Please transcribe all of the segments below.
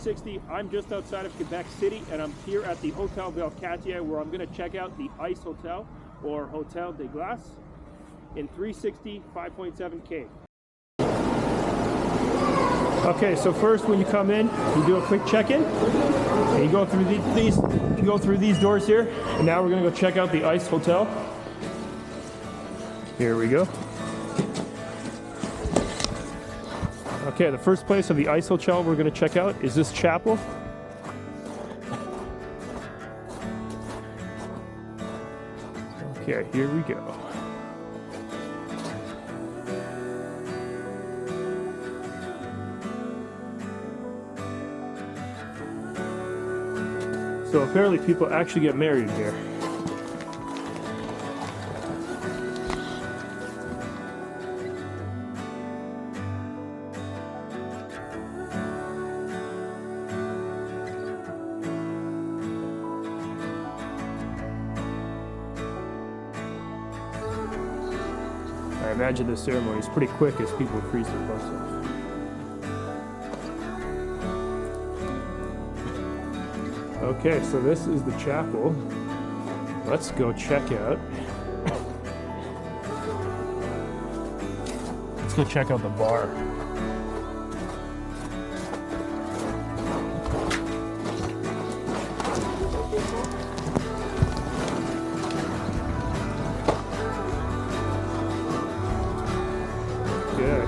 360. I'm just outside of Quebec City, and I'm here at the Hôtel de Glace, where I'm going to check out the Ice Hotel, or Hôtel de Glace, in 360 5.7K. Okay, so first when you come in, you do a quick check-in, and you go through these doors here, and now we're going to go check out the Ice Hotel. Here we go. Okay, the first place of the Ice Hotel we're going to check out is this chapel. Okay, here we go. So apparently people actually get married here. I imagine this ceremony is pretty quick as people freeze their butts off. Okay, so this is the chapel. Let's go check out. Let's go check out the bar. Okay.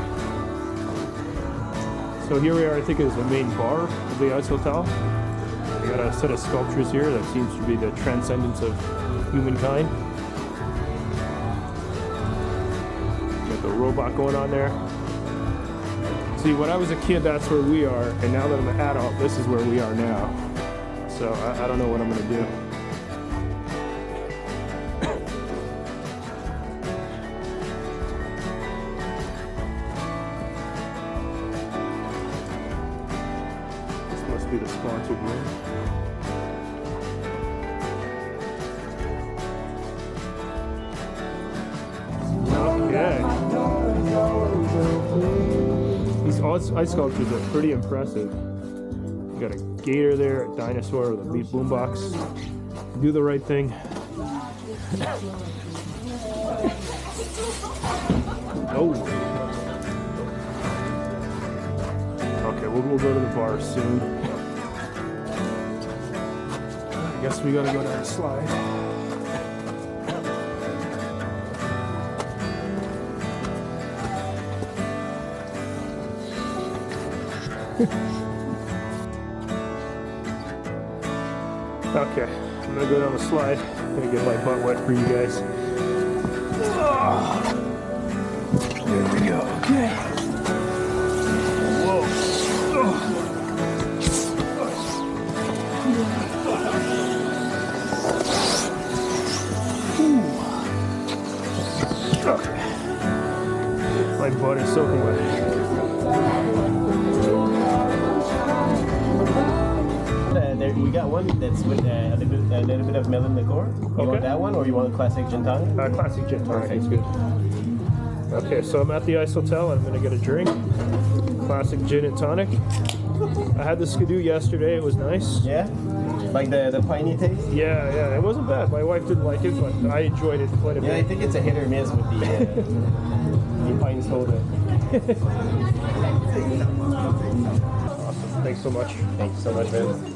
So here we are, I think it is the main bar of the Ice Hotel. We got a set of sculptures here that seems to be the transcendence of humankind. Got the robot going on there. See, when I was a kid, that's where we are, and now that I'm an adult, this is where we are now. So I don't know what I'm gonna do. This must be the sponsored room. Okay. These ice sculptures are pretty impressive. You got a gator there, a dinosaur with a beat boombox. Do the right thing. Oh. Okay, we'll go to the bar soon. I guess we gotta go down the slide. Okay, I'm gonna go down the slide. I'm gonna get my butt wet for you guys. There we go. Okay. Whoa. Okay. My butt is soaking wet. We got one that's with a little bit of melon liqueur. You want that one, or you want a classic gin tonic? Classic gin tonic is good. Okay, so I'm at the Ice Hotel. I'm gonna get a drink. Classic gin and tonic. I had the skidoo yesterday. It was nice. Yeah, like the piney taste. Yeah, it wasn't bad. My wife didn't like it, but I enjoyed it quite a bit. Yeah, I think it's a hit or miss with the pine soda. Awesome. Thanks so much. Thanks so much, man.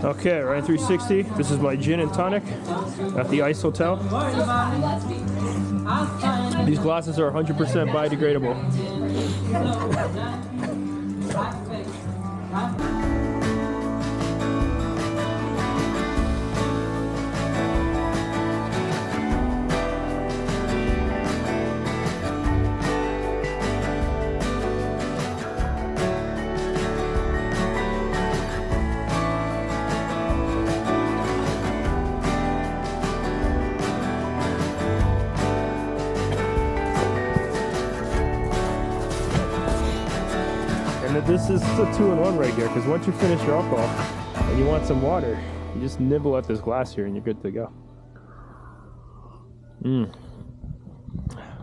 Okay, Ryan 360. This is my gin and tonic at the Ice Hotel. These glasses are 100% biodegradable. And this is a 2-in-1 right here, because once you finish your alcohol and you want some water, you just nibble at this glass here and you're good to go.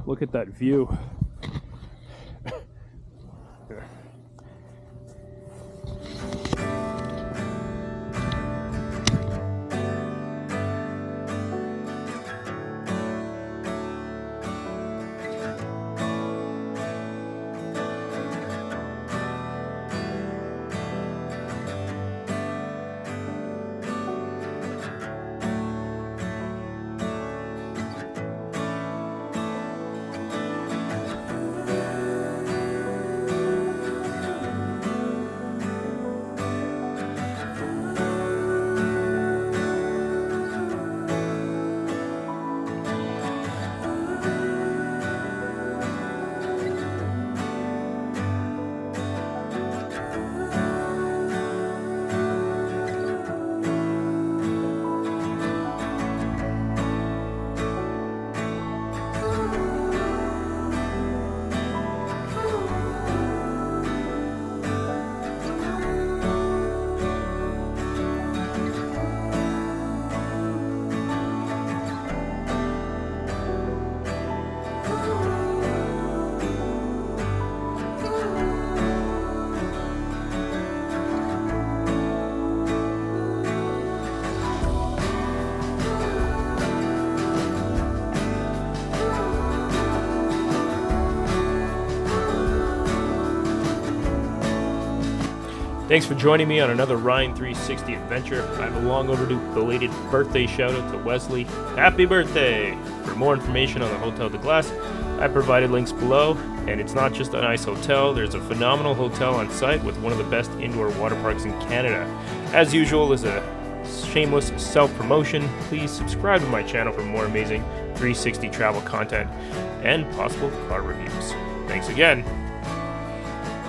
Look at that view. Yeah. Thanks for joining me on another Ryan 360 adventure. I have a long overdue belated birthday shout out to Wesley. Happy birthday! For more information on the Hôtel de Glace, I provided links below, and it's not just a nice hotel, there's a phenomenal hotel on site with one of the best indoor water parks in Canada. As usual, as a shameless self-promotion, please subscribe to my channel for more amazing 360 travel content and possible car reviews. Thanks again.